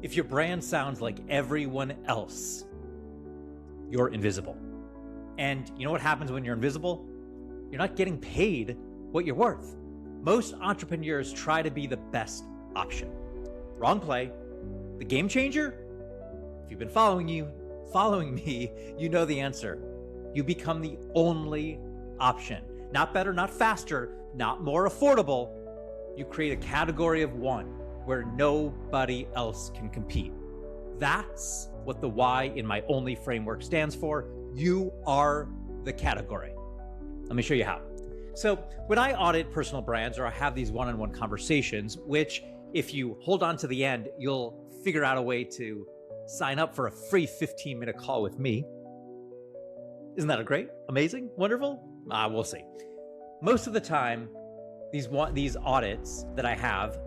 If your brand sounds like everyone else, you're invisible. And you know what happens when you're invisible? You're not getting paid what you're worth. Most entrepreneurs try to be the best option. Wrong play. The game changer? If you've been following me, you know the answer. You become the only option. Not better, not faster, not more affordable. You create a category of one where nobody else can compete. That's what the why in my only framework stands for. You are the category. Let me show you how. So when I audit personal brands or I have these one-on-one conversations, which if you hold on to the end, you'll figure out a way to sign up for a free 15-minute call with me. Isn't that great? Amazing? Wonderful? We'll see. Most of the time, these audits that I have,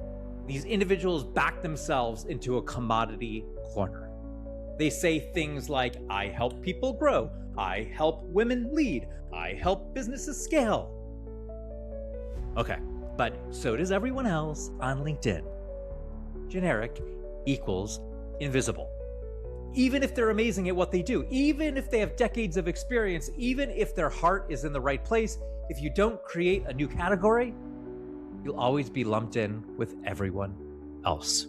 these individuals back themselves into a commodity corner. They say things like, I help people grow. I help women lead. I help businesses scale. Okay, but so does everyone else on LinkedIn. Generic equals invisible. Even if they're amazing at what they do, even if they have decades of experience, even if their heart is in the right place, if you don't create a new category, you'll always be lumped in with everyone else.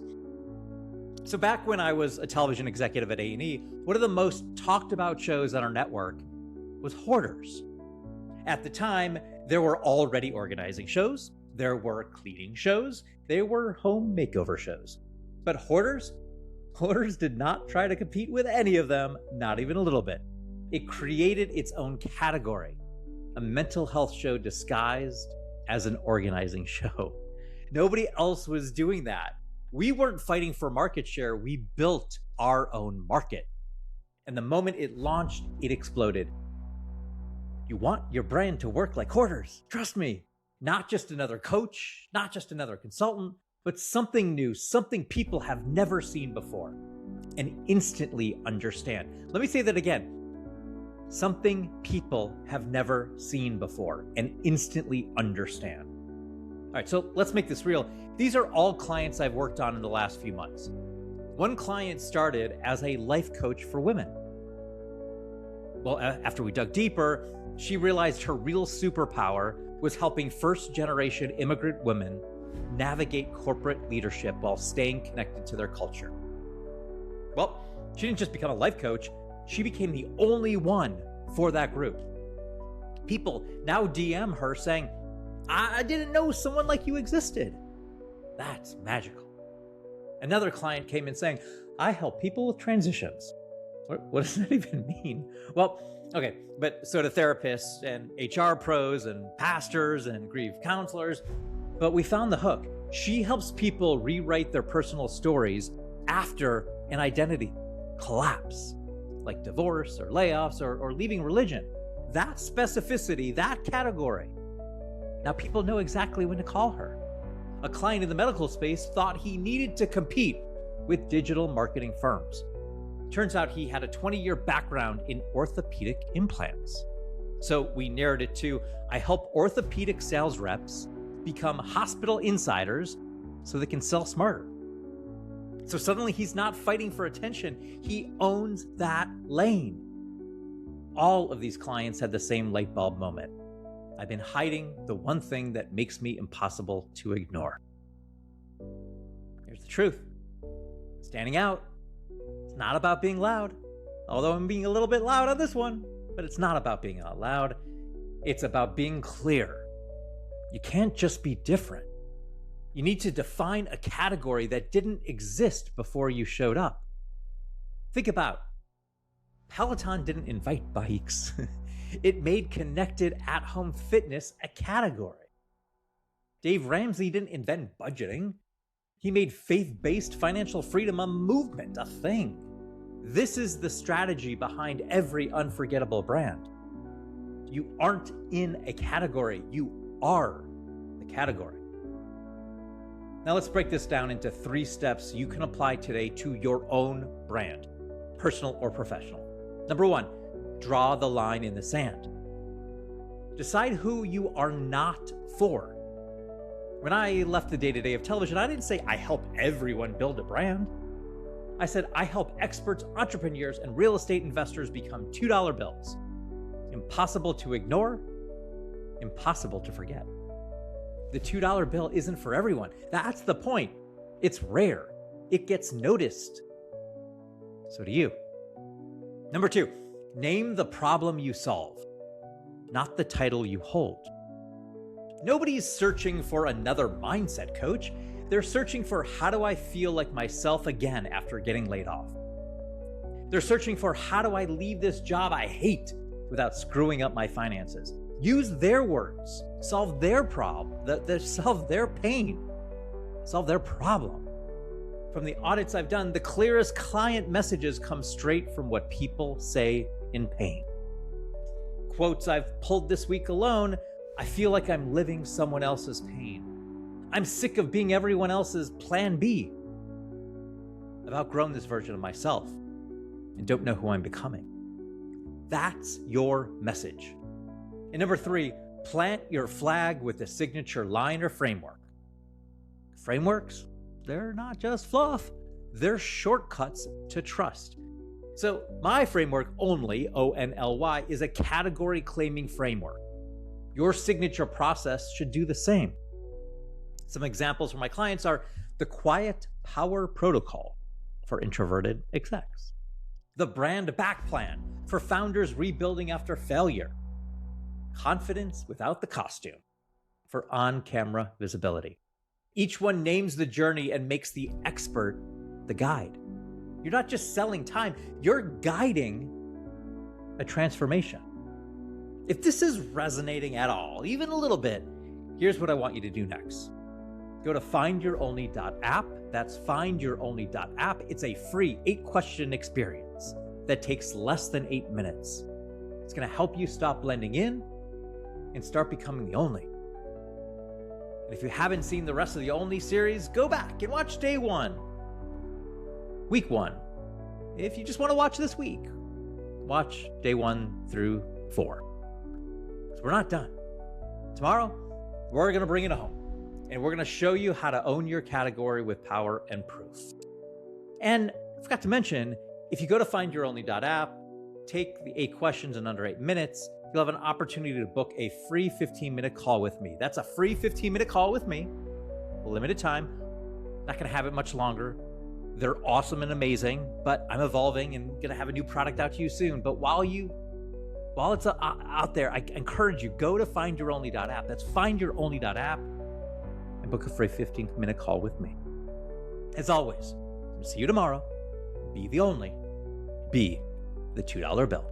So back when I was a television executive at A&E, one of the most talked about shows on our network was Hoarders. At the time, there were already organizing shows, there were cleaning shows, there were home makeover shows. But Hoarders did not try to compete with any of them, not even a little bit. It created its own category, a mental health show disguised as an organizing show. Nobody else was doing that. We weren't fighting for market share, we built our own market. And the moment it launched, it exploded. You want your brand to work like Hoarders, trust me. Not just another coach, not just another consultant, but something new, something people have never seen before and instantly understand. Let me say that again. Something people have never seen before and instantly understand. All right, so let's make this real. These are all clients I've worked on in the last few months. One client started as a life coach for women. Well, after we dug deeper, she realized her real superpower was helping first-generation immigrant women navigate corporate leadership while staying connected to their culture. Well, she didn't just become a life coach, she became the only one for that group. People now DM her saying, I didn't know someone like you existed. That's magical. Another client came in saying, I help people with transitions. What does that even mean? Well, okay, but so do therapists and HR pros and pastors and grief counselors. But we found the hook. She helps people rewrite their personal stories after an identity collapse, like divorce or layoffs or leaving religion. That specificity, that category. Now people know exactly when to call her. A client in the medical space thought he needed to compete with digital marketing firms. Turns out he had a 20-year background in orthopedic implants. So we narrowed it to, I help orthopedic sales reps become hospital insiders so they can sell smarter. So suddenly he's not fighting for attention. He owns that lane. All of these clients had the same light bulb moment. I've been hiding the one thing that makes me impossible to ignore. Here's the truth. Standing out. It's not about being loud. Although I'm being a little bit loud on this one, but it's not about being out loud. It's about being clear. You can't just be different. You need to define a category that didn't exist before you showed up. Think about it. Peloton didn't invite bikes. It made connected at-home fitness a category. Dave Ramsey didn't invent budgeting. He made faith-based financial freedom a movement, a thing. This is the strategy behind every unforgettable brand. You aren't in a category, you are the category. Now let's break this down into 3 steps you can apply today to your own brand, personal or professional. Number 1, draw the line in the sand. Decide who you are not for. When I left the day-to-day of television, I didn't say I help everyone build a brand. I said I help experts, entrepreneurs, and real estate investors become $2 bills. Impossible to ignore, impossible to forget. The $2 bill isn't for everyone. That's the point. It's rare. It gets noticed. So do you. Number 2, name the problem you solve, not the title you hold. Nobody's searching for another mindset coach. They're searching for, how do I feel like myself again after getting laid off? They're searching for, how do I leave this job I hate without screwing up my finances? Use their words, solve their problem, solve their pain, solve their problem. From the audits I've done, the clearest client messages come straight from what people say in pain. Quotes I've pulled this week alone: I feel like I'm living someone else's pain. I'm sick of being everyone else's plan B. I've outgrown this version of myself and don't know who I'm becoming. That's your message. And number 3, plant your flag with a signature line or framework. Frameworks, they're not just fluff. They're shortcuts to trust. So my framework, O.N.L.Y, O.N.L.Y, is a category-claiming framework. Your signature process should do the same. Some examples from my clients are the Quiet Power Protocol for introverted execs, the Brand Back Plan for founders rebuilding after failure, Confidence Without the Costume for on-camera visibility. Each one names the journey and makes the expert the guide. You're not just selling time, you're guiding a transformation. If this is resonating at all, even a little bit, here's what I want you to do next. Go to findyouronly.app. That's findyouronly.app. It's a free 8-question experience that takes less than 8 minutes. It's going to help you stop blending in and start becoming the only. And if you haven't seen the rest of the O.N.L.Y series, go back and watch day 1, week 1. If you just want to watch this week, watch day 1 through 4. So we're not done. Tomorrow, we're going to bring it home. And we're going to show you how to own your category with power and proof. And I forgot to mention, if you go to findyouronly.app, take the 8 questions in under 8 minutes, you'll have an opportunity to book a free 15-minute call with me. That's a free 15-minute call with me, limited time. Not going to have it much longer. They're awesome and amazing, but I'm evolving and going to have a new product out to you soon. But while it's out there, I encourage you, go to findyouronly.app. That's findyouronly.app. And book a free 15-minute call with me. As always, see you tomorrow. Be the only. Be the $2 bill.